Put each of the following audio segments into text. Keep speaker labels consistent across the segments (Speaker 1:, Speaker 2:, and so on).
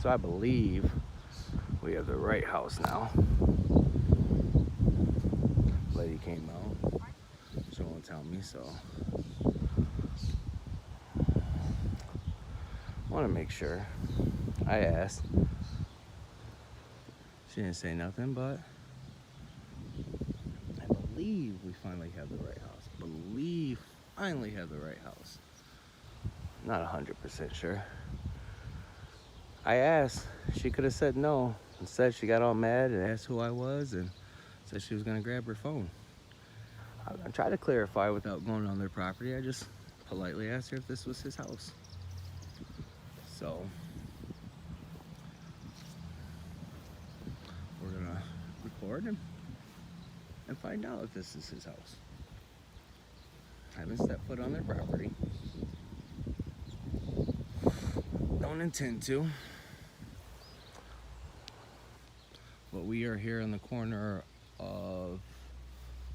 Speaker 1: So I believe we have the right house now. Lady came out. She won't tell me, so I want to make sure. I asked. She didn't say nothing, but I believe we finally have the right house. Finally have the right house. Not 100% sure. I asked. She could have said no. Instead, she got all mad and asked who I was and said she was going to grab her phone. I tried to clarify without going on their property. I just politely asked her if this was his house. So we're going to record him and find out if this is his house. I haven't stepped foot on their property. Don't intend to. But we are here on the corner of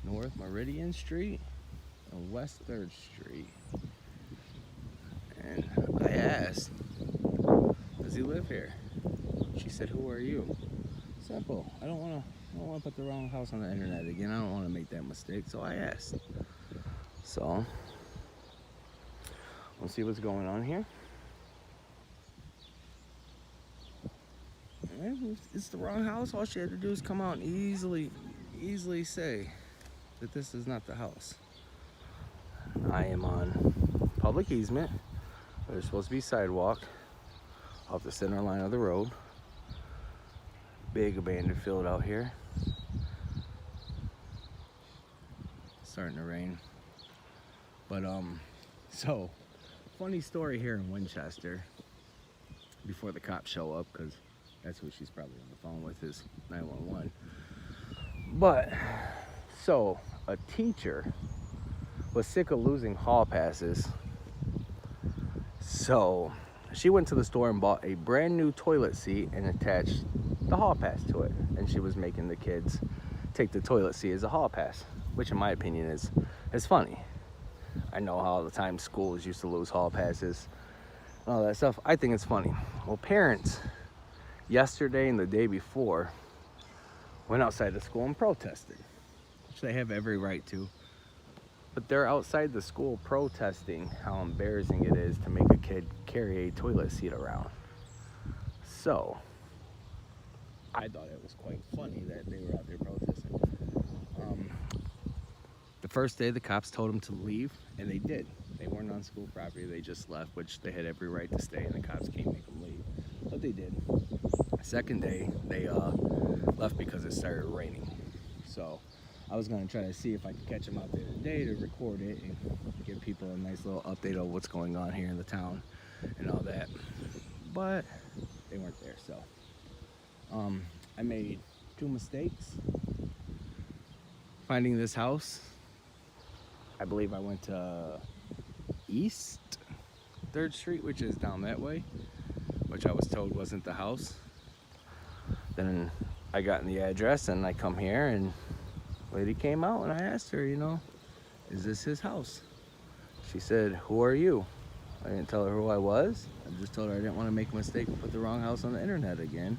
Speaker 1: North Meridian Street and West 3rd Street. And I asked, does he live here? She said, who are you? Simple. I don't want to put the wrong house on the internet again. I don't want to make that mistake. So I asked. So we'll see what's going on here. And if it's the wrong house, all she had to do is come out and easily say that this is not the house. I am on public easement. There's supposed to be sidewalk off the center line of the road. Big abandoned field out here. Starting to rain. But so funny story here in Winchester before the cops show up, because that's who she's probably on the phone with, is 911. But so a teacher was sick of losing hall passes, so she went to the store and bought a brand new toilet seat and attached the hall pass to it, and she was making the kids take the toilet seat as a hall pass, which in my opinion is funny. I know how all the time schools used to lose hall passes and all that stuff. I think it's funny. Well, parents yesterday and the day before went outside the school and protested, which they have every right to. But they're outside the school protesting how embarrassing it is to make a kid carry a toilet seat around. So I thought it was quite funny that they were out there protesting. The first day the cops told them to leave, and they did. They weren't on school property, they just left, which they had every right to stay, and the cops can't make them leave. But they did. The second day, they left because it started raining. So I was gonna try to see if I could catch them out there today to record it and give people a nice little update of what's going on here in the town and all that. But they weren't there, so I made 2 mistakes finding this house. I believe I went to East 3rd Street, which is down that way, which I was told wasn't the house. Then I got in the address and I come here, and lady came out and I asked her, is this his house? She said, who are you? I didn't tell her who I was. I just told her I didn't want to make a mistake and put the wrong house on the internet again.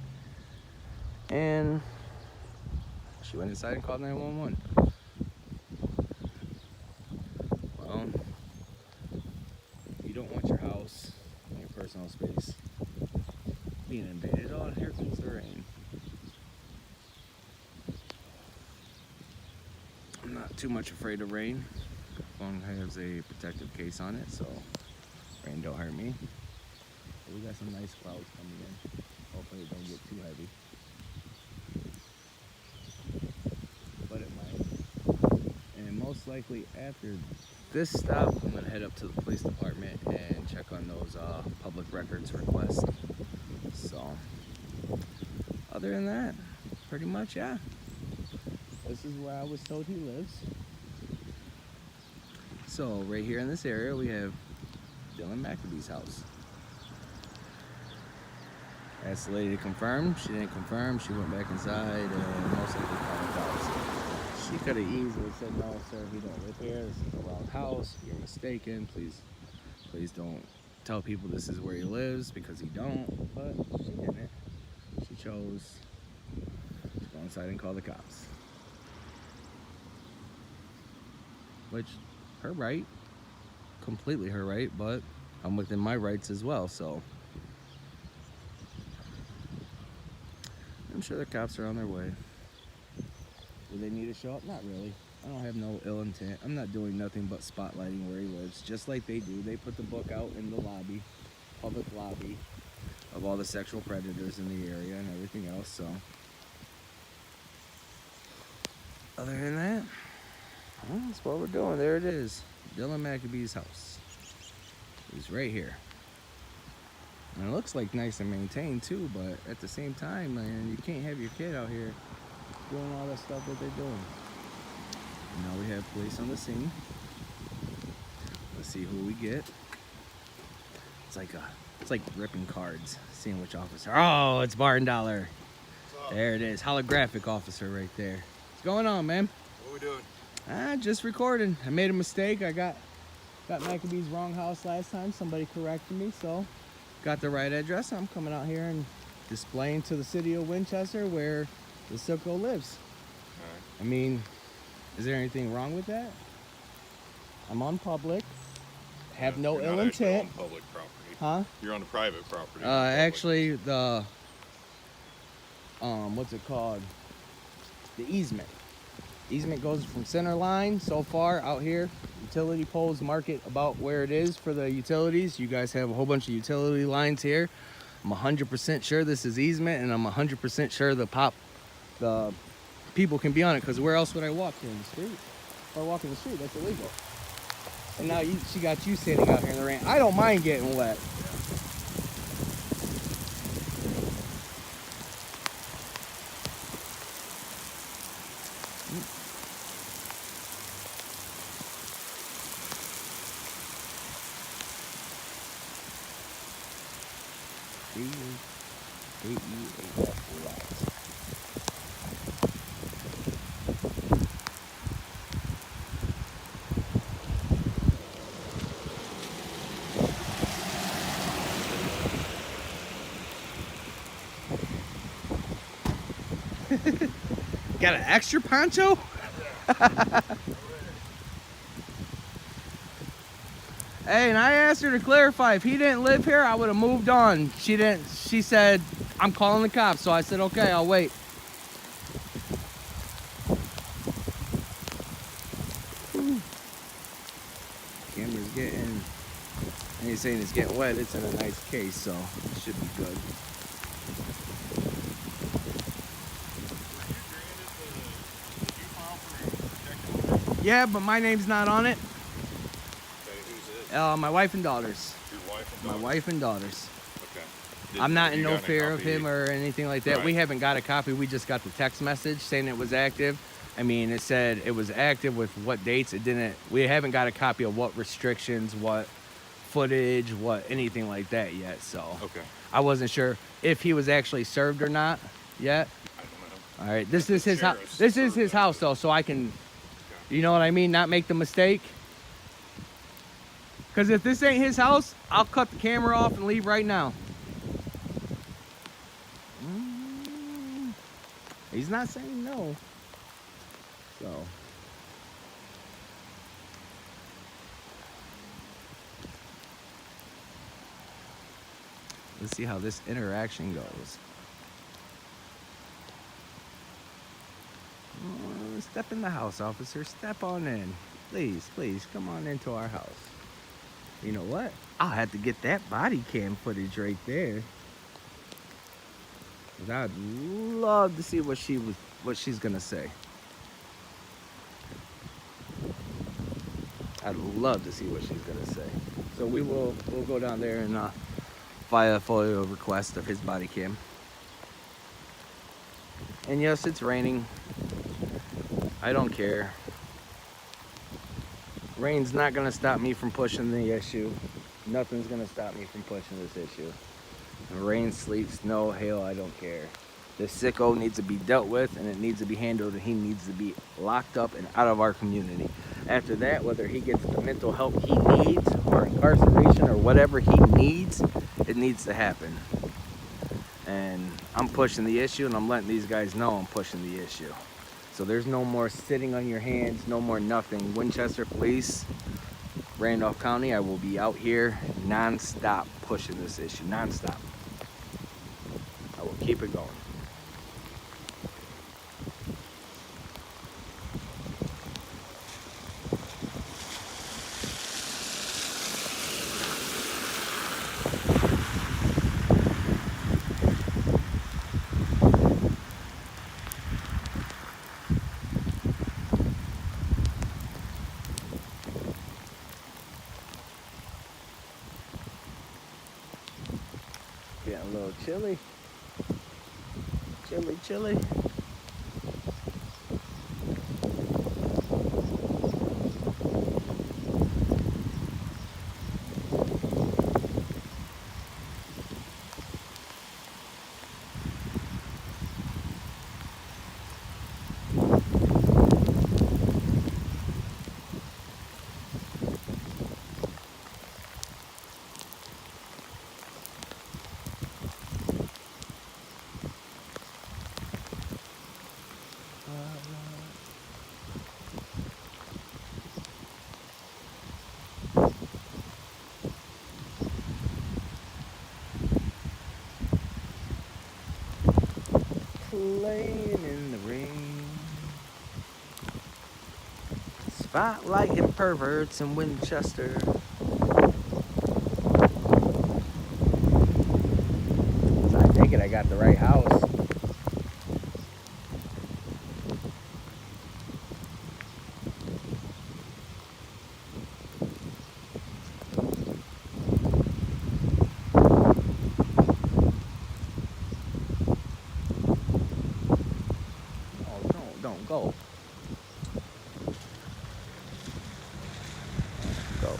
Speaker 1: And she went inside and called 911. Well, you don't want your house and your personal space being invaded. Oh, and here comes the rain. I'm not too much afraid of rain. The phone has a protective case on it, so rain don't hurt me. But we got some nice clouds coming in. Hopefully it don't get too heavy. But it might. And most likely after this stop, I'm gonna head up to the police department and check on those public records requests. So other than that, pretty much, yeah. This is where I was told he lives. So right here in this area, we have Dylan McAbee's house. Asked the lady to confirm. She didn't confirm. She went back inside and most likely called the cops. She could have easily said, no, sir, he don't live here. This is the wrong house. You're mistaken. Please don't tell people this is where he lives because he don't, but she didn't. She chose to go inside and call the cops. Which, her right, completely her right, but I'm within my rights as well, so I'm sure the cops are on their way. Do they need to show up? Not really. I don't have no ill intent. I'm not doing nothing but spotlighting where he lives, just like they do. They put the book out in the lobby, public lobby, of all the sexual predators in the area and everything else, so. Other than that, well, that's what we're doing. There it is. Dylan McAbee's house. He's right here. And it looks like nice and maintained too, but at the same time, man, you can't have your kid out here doing all that stuff that they're doing. And now we have police on the scene. Let's see who we get. It's like ripping cards, seeing which officer. Oh, it's Barton Dollar. There it is, holographic officer right there. What's going on, man?
Speaker 2: What are we doing?
Speaker 1: Just recording. I made a mistake. I got McAbee's wrong house last time. Somebody corrected me, so got the right address. I'm coming out here and displaying to the city of Winchester where the sicko lives.
Speaker 2: All right.
Speaker 1: I mean, is there anything wrong with that? I'm on public. Have no
Speaker 2: You're
Speaker 1: ill
Speaker 2: not actually
Speaker 1: intent.
Speaker 2: on public property.
Speaker 1: Huh?
Speaker 2: You're on the private property.
Speaker 1: Actually, the what's it called? The easement. Easement goes from center line so far out here. Utility poles mark it about where it is for the utilities. You guys have a whole bunch of utility lines here. I'm 100% sure this is easement, and I'm 100% sure the people can be on it, because where else would I walk here in the street? If I walk in the street, that's illegal. And now she got you standing out here in the rain. I don't mind getting wet. Got an extra poncho? Hey, and I asked her to clarify, if he didn't live here, I would have moved on. She didn't. She said, I'm calling the cops. So I said, okay, I'll wait. Camera's getting, and he's saying it's getting wet. It's in a nice case, so it should be good. Yeah, but my name's not on it.
Speaker 2: Okay, who's it?
Speaker 1: My wife and daughters.
Speaker 2: Your wife and daughters?
Speaker 1: My wife and daughters.
Speaker 2: Okay.
Speaker 1: I'm not in
Speaker 2: You
Speaker 1: no
Speaker 2: got a
Speaker 1: fear of
Speaker 2: copy?
Speaker 1: him or anything like that.
Speaker 2: Right.
Speaker 1: We haven't got a copy. We just got the text message saying it was active. I mean, it said it was active with what dates. It didn't. We haven't got a copy of what restrictions, what footage, what anything like that yet. So
Speaker 2: Okay.
Speaker 1: I wasn't sure if he was actually served or not yet.
Speaker 2: I don't know.
Speaker 1: All right, this is his house.
Speaker 2: Sheriff's
Speaker 1: This is his
Speaker 2: served
Speaker 1: house though, so I can, you know what I mean, not make the mistake. Because if this ain't his house, I'll cut the camera off and leave right now. He's not saying no. So. Let's see how this interaction goes. Oh, step in the house, officer. Step on in. Please, please, come on into our house. You know what? I'll have to get that body cam footage right there. 'Cause I'd love to see what she's gonna say. I'd love to see what she's gonna say. So we'll go down there and via a FOIA request of his body cam. And yes, it's raining. I don't care. Rain's not gonna stop me from pushing the issue. Nothing's gonna stop me from pushing this issue. Rain, sleet, snow, hail, I don't care. This sicko needs to be dealt with, and it needs to be handled, and he needs to be locked up and out of our community. After that, whether he gets the mental help he needs or incarceration or whatever he needs, it needs to happen. And I'm pushing the issue, and I'm letting these guys know I'm pushing the issue. So there's no more sitting on your hands, no more nothing. Winchester Police, Randolph County, I will be out here non-stop pushing this issue, non-stop. I will keep it going. Getting a little chilly. Chilly. Playing in the rain, spotlighting perverts in Winchester. So I take it I got the right house. Oh, don't go. Go.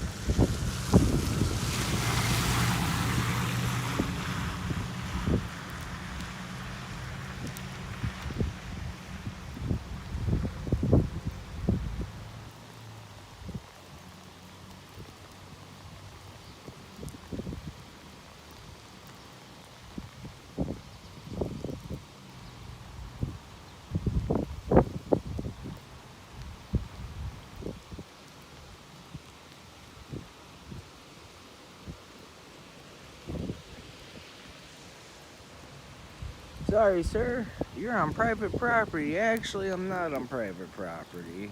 Speaker 1: Sorry, sir. You're on private property. Actually, I'm not on private property.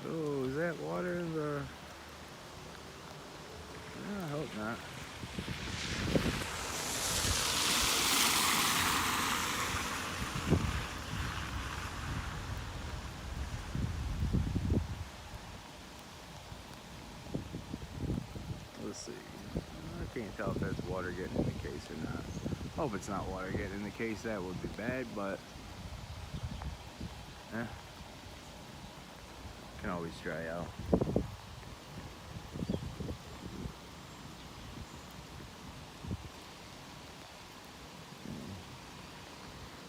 Speaker 1: Oh, is that water in the... I hope not. Let's see. I can't tell if that's water getting in the case or not. Hope it's not water getting in the case. That would be bad, but can always dry out.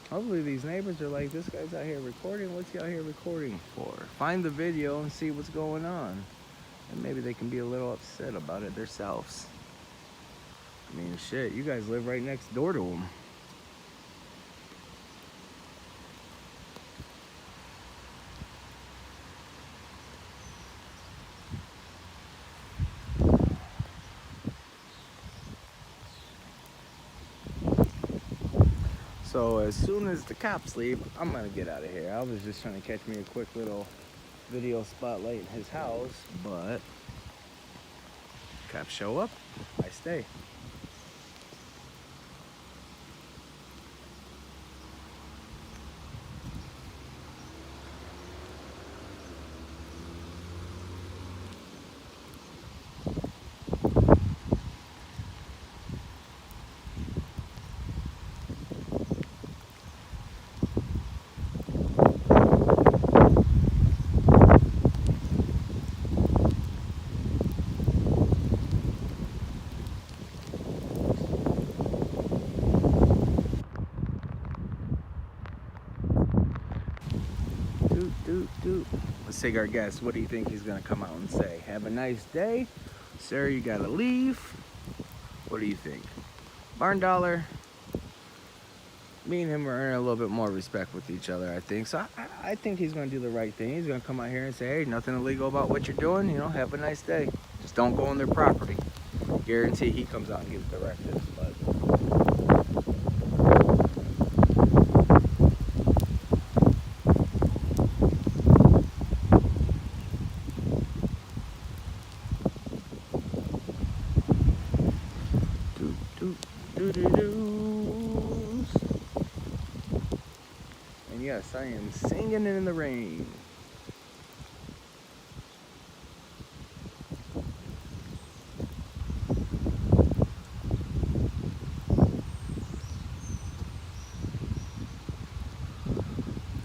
Speaker 1: Hopefully these neighbors are like, this guy's out here recording. What's he out here recording for? Find the video and see what's going on. And maybe they can be a little upset about it themselves. I mean, shit, you guys live right next door to them. So as soon as the cops leave, I'm gonna get out of here. I was just trying to catch me a quick little video spotlight in his house, but cops show up, I stay. cigar guess. What do you think he's gonna come out and say? Have a nice day, sir. You gotta leave. What do you think? Barn Dollar. Me and him are earning a little bit more respect with each other, I think. So I think he's gonna do the right thing. He's gonna come out here and say, hey, nothing illegal about what you're doing. You know, have a nice day. Just don't go on their property. Guarantee he comes out and gives directives. But and yes, I am singing in the rain.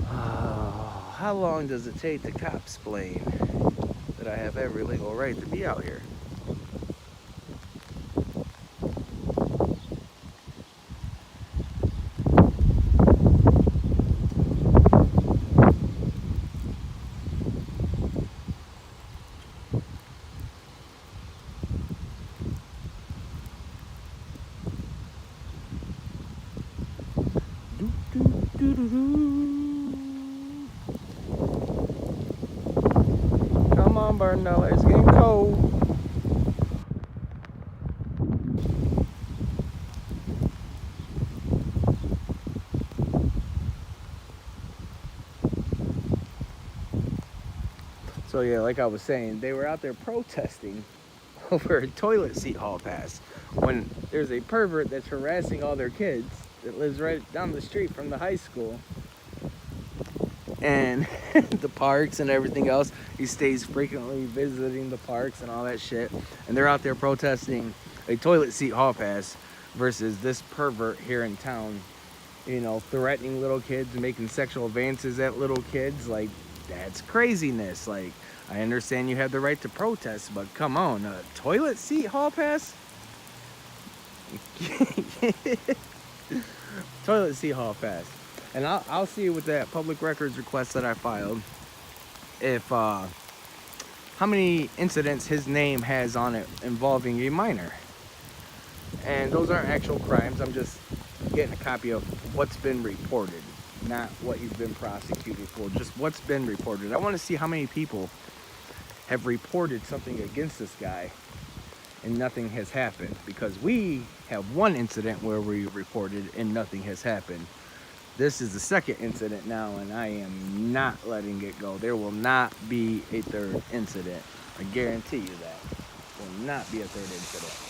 Speaker 1: Oh, how long does it take the cops explain that I have every legal right to be out here? Come on, Barn Dollar, it's getting cold. So yeah, like I was saying, they were out there protesting over a toilet seat hall pass when there's a pervert that's harassing all their kids that lives right down the street from the high school and the parks and everything else. He stays frequently visiting the parks and all that shit, and they're out there protesting a toilet seat hall pass versus this pervert here in town, you know, threatening little kids and making sexual advances at little kids. Like, that's craziness. Like, I understand you have the right to protest, but come on, a toilet seat hall pass? Toilet seat hall pass. And I'll see with that public records request that I filed if how many incidents his name has on it involving a minor. And those aren't actual crimes. I'm just getting a copy of what's been reported, not what he's been prosecuted for, just what's been reported. I want to see how many people have reported something against this guy and nothing has happened, because we have one incident where we reported and nothing has happened. This is the second incident now, and I am not letting it go. There will not be a third incident. I guarantee you that. There will not be a third incident.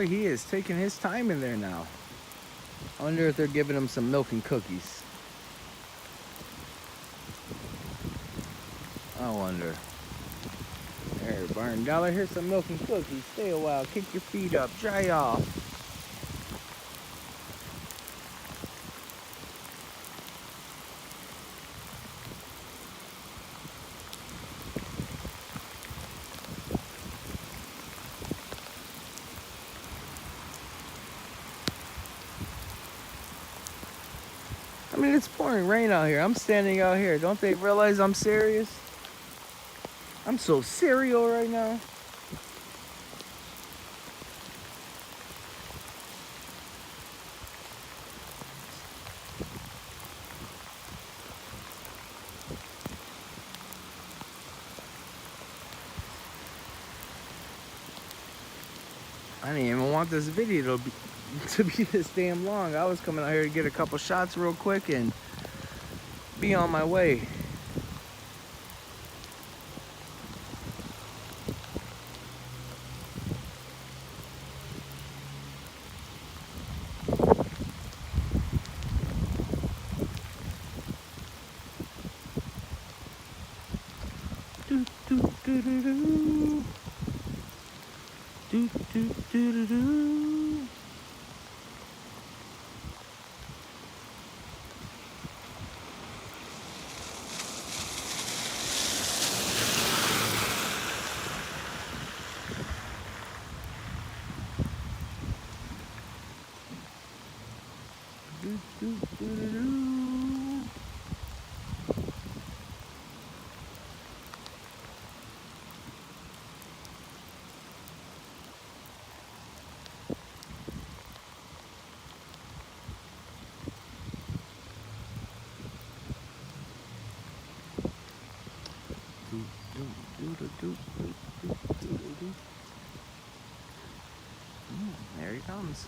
Speaker 1: boy, he is taking his time in there now. I wonder if they're giving him some milk and cookies. I wonder. There, Barn Dollar, here's some milk and cookies. Stay a while, kick your feet up, dry off. I mean, it's pouring rain out here. I'm standing out here. Don't they realize I'm serious? I'm so serial right now. I didn't even want this video to be this damn long. I was coming out here to get a couple shots real quick and be on my way. Do do do do do. Do do do do do. Do do do do do. There he comes.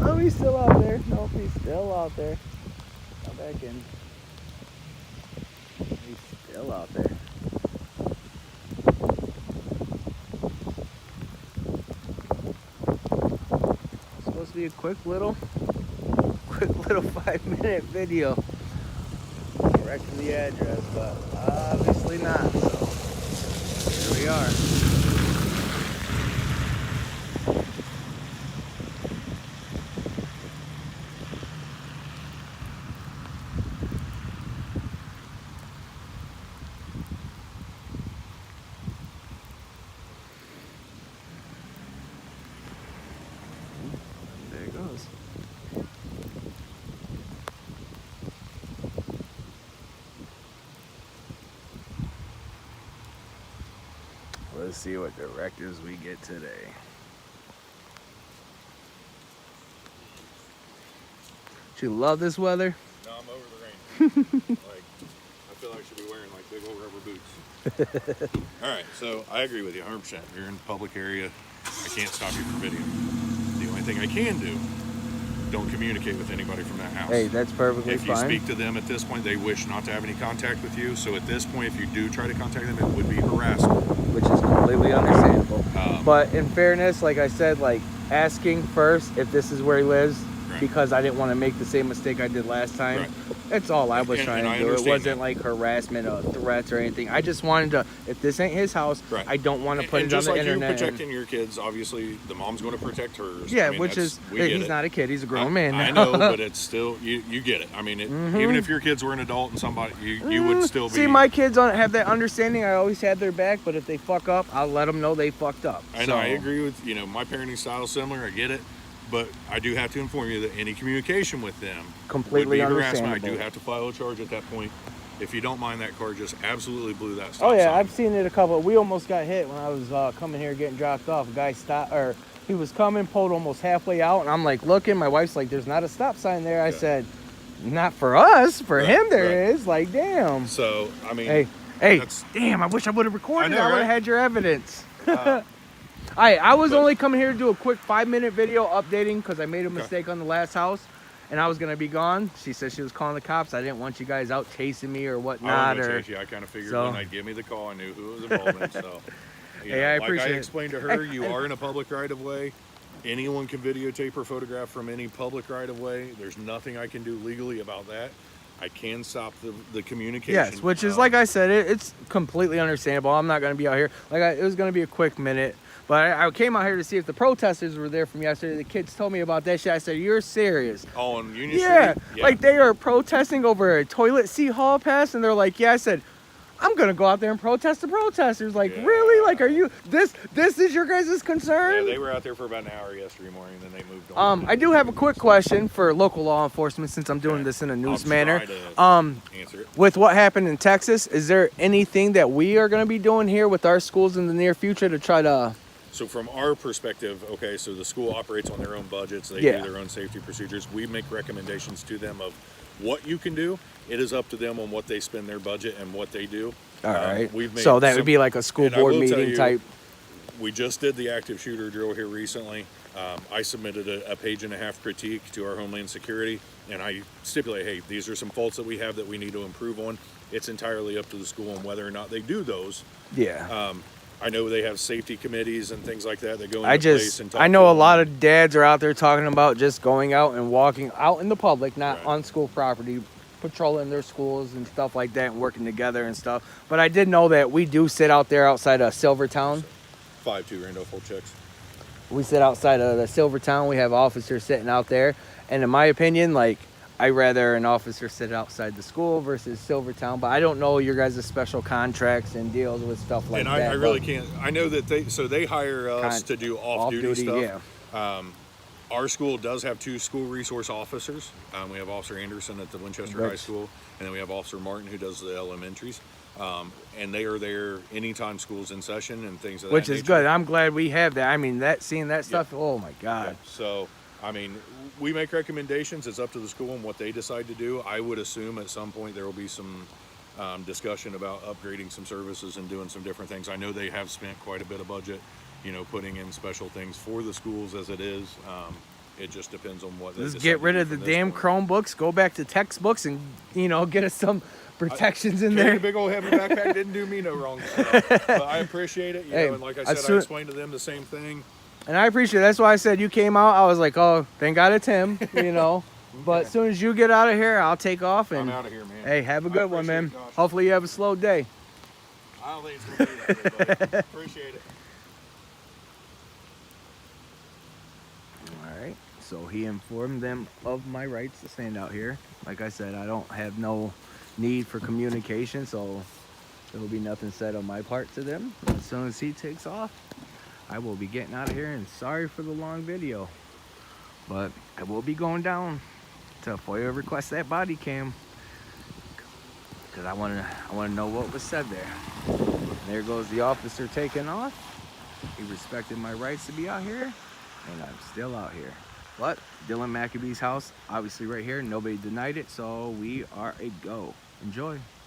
Speaker 1: Oh, he's still out there. Nope, he's still out there. Come back in. He's still out there. It's supposed to be a quick little 5-minute video correcting the address, but obviously not. So here we are. There it goes. Let's see what directives we get today. Do you love this weather?
Speaker 2: No, I'm over the rain. Like, I feel like I should be wearing like big old rubber boots. All right, so I agree with you 100%. You're in a public area. I can't stop you from video. The only thing I can do, don't communicate with anybody from that house.
Speaker 1: Hey, that's perfectly
Speaker 2: If you
Speaker 1: fine.
Speaker 2: speak to them at this point, they wish not to have any contact with you. So at this point, if you do try to contact them, it would be harassment.
Speaker 1: Which is completely understandable.
Speaker 2: Um,
Speaker 1: But in fairness, like I said, like asking first if this is where he lives,
Speaker 2: Right.
Speaker 1: because I didn't want to make the same mistake I did last time.
Speaker 2: Right.
Speaker 1: That's all I was
Speaker 2: And
Speaker 1: trying
Speaker 2: I
Speaker 1: to do. It
Speaker 2: understand
Speaker 1: wasn't
Speaker 2: that.
Speaker 1: like harassment or threats or anything. I just wanted to, if this ain't his house,
Speaker 2: Right.
Speaker 1: I don't want to put
Speaker 2: and
Speaker 1: it on
Speaker 2: just
Speaker 1: the
Speaker 2: like
Speaker 1: internet.
Speaker 2: you're protecting your kids, obviously the mom's going to protect hers.
Speaker 1: Yeah,
Speaker 2: I mean,
Speaker 1: which
Speaker 2: that's-
Speaker 1: is,
Speaker 2: we
Speaker 1: hey,
Speaker 2: get
Speaker 1: he's
Speaker 2: it.
Speaker 1: not a kid, he's a grown man.
Speaker 2: I know, but it's still you get it. I mean, even if your kids were an adult and somebody you would still be.
Speaker 1: See, my kids don't have that understanding. I always had their back, but if they fuck up, I'll let them know they fucked up.
Speaker 2: I know. I agree with my parenting style is similar. I get it, but I do have to inform you that any communication with them
Speaker 1: Completely
Speaker 2: would be harassment. I
Speaker 1: understandable.
Speaker 2: do have to file a charge at that point. If you don't mind, that car just absolutely blew that
Speaker 1: Oh
Speaker 2: stop
Speaker 1: yeah,
Speaker 2: sign.
Speaker 1: I've seen it a couple. We almost got hit when I was coming here getting dropped off. A guy stopped, or he was coming, pulled almost halfway out, and I'm like looking. My wife's like, "There's not a stop sign there." I
Speaker 2: Yeah.
Speaker 1: said, "Not for us. For
Speaker 2: Right,
Speaker 1: him, there
Speaker 2: right.
Speaker 1: is." Like, damn.
Speaker 2: So I mean,
Speaker 1: Hey,
Speaker 2: that's-
Speaker 1: damn! I wish I would have recorded.
Speaker 2: I know,
Speaker 1: I would have
Speaker 2: right?
Speaker 1: had your evidence. I was
Speaker 2: but-
Speaker 1: only coming here to do a quick 5-minute video updating because I made a mistake on the last house. and I was gonna be gone. She said she was calling the cops. I didn't want you guys out chasing me or
Speaker 2: I
Speaker 1: whatnot.
Speaker 2: wasn't
Speaker 1: Or
Speaker 2: gonna chase you. I kind of figured
Speaker 1: so-
Speaker 2: when they'd give me the call, I knew who was involved in. So,
Speaker 1: Hey, I appreciate
Speaker 2: like I
Speaker 1: it.
Speaker 2: explained to her, you are in a public right of way. Anyone can videotape or photograph from any public right of way. There's nothing I can do legally about that. I can stop the communication.
Speaker 1: Yes, which is like I said, it's completely understandable. I'm not gonna be out here. It was gonna be a quick minute, but I came out here to see if the protesters were there from yesterday. The kids told me about that shit. I said, "You're serious?"
Speaker 2: On Union
Speaker 1: Yeah,
Speaker 2: Street?
Speaker 1: like they are protesting over a toilet seat hall pass, and they're like, "Yeah." I said, "I'm gonna go out there and protest the protesters." Like,
Speaker 2: Yeah.
Speaker 1: really? Like, are you this is your guys'
Speaker 2: Yeah,
Speaker 1: concern?
Speaker 2: they were out there for about an hour yesterday morning, then they moved on.
Speaker 1: I do have a quick question for local law enforcement since I'm doing
Speaker 2: Okay.
Speaker 1: this in a
Speaker 2: I'll
Speaker 1: news
Speaker 2: try
Speaker 1: manner.
Speaker 2: to answer it.
Speaker 1: With what happened in Texas, is there anything that we are going to be doing here with our schools in the near future to try to?
Speaker 2: So from our perspective, okay, so the school operates on their own budgets. They
Speaker 1: Yeah.
Speaker 2: do their own safety procedures. We make recommendations to them of what you can do. It is up to them on what they spend their budget and what they do.
Speaker 1: All right.
Speaker 2: We've made
Speaker 1: So that would
Speaker 2: some-
Speaker 1: be like a school
Speaker 2: and I
Speaker 1: board
Speaker 2: will tell
Speaker 1: meeting
Speaker 2: you,
Speaker 1: type.
Speaker 2: We just did the active shooter drill here recently. I submitted a page and a half critique to our Homeland Security, and I stipulate, hey, these are some faults that we have that we need to improve on. It's entirely up to the school on whether or not they do those.
Speaker 1: Yeah.
Speaker 2: I know they have safety committees and things like that that go into
Speaker 1: I
Speaker 2: place. And talk
Speaker 1: I
Speaker 2: to
Speaker 1: know a
Speaker 2: them.
Speaker 1: lot of dads are out there talking about just going out and walking out in the public, not
Speaker 2: Right.
Speaker 1: on school property, patrolling their schools and stuff like that and working together and stuff. But I did know that we do sit out there outside of Silvertown.
Speaker 2: 5-2 Randolph full checks.
Speaker 1: We sit outside of the Silvertown. We have officers sitting out there. And in my opinion, like, I'd rather an officer sit outside the school versus Silvertown. But I don't know your guys' special contracts and deals with stuff like
Speaker 2: And
Speaker 1: that.
Speaker 2: I really
Speaker 1: but
Speaker 2: can't. I know that they hire us to do off-duty stuff.
Speaker 1: Yeah.
Speaker 2: Our school does have 2 school resource officers. We have Officer Anderson at the Winchester
Speaker 1: Right.
Speaker 2: High School, and then we have Officer Martin who does the elementaries. And they are there anytime school's in session and things of that
Speaker 1: Which is
Speaker 2: nature.
Speaker 1: good. I'm glad we have that. I mean, seeing that stuff, oh my God.
Speaker 2: Yeah. So, I mean, we make recommendations. It's up to the school and what they decide to do. I would assume at some point there will be some discussion about upgrading some services and doing some different things. I know they have spent quite a bit of budget, putting in special things for the schools as it is. It just depends on what they
Speaker 1: Just
Speaker 2: decide
Speaker 1: get
Speaker 2: to
Speaker 1: rid
Speaker 2: do
Speaker 1: of the
Speaker 2: from this
Speaker 1: damn
Speaker 2: point.
Speaker 1: Chromebooks, go back to textbooks, and, get us some protections in
Speaker 2: Carrying
Speaker 1: there.
Speaker 2: a big old heavy backpack didn't do me no wrong. But I appreciate it.
Speaker 1: Hey,
Speaker 2: And like I
Speaker 1: as
Speaker 2: said,
Speaker 1: soon-
Speaker 2: I explained to them the same thing.
Speaker 1: And I appreciate it. That's why I said you came out. I was like, oh, thank God it's him, But as soon as you get out of here, I'll take off. And
Speaker 2: I'm out of here, man.
Speaker 1: hey, have a
Speaker 2: I
Speaker 1: good one,
Speaker 2: appreciate
Speaker 1: man.
Speaker 2: it, Josh.
Speaker 1: Hopefully you have a slow day.
Speaker 2: I don't think it's going to be that way, buddy. Appreciate it.
Speaker 1: All right. So he informed them of my rights to stand out here. Like I said, I don't have no need for communication, so there will be nothing said on my part to them. As soon as he takes off, I will be getting out of here. And sorry for the long video, but I will be going down to FOIA request that body cam because I want to know what was said there. And there goes the officer taking off. He respected my rights to be out here, and I'm still out here. But Dylan McAbee's house, obviously right here, nobody denied it, so we are a go. Enjoy.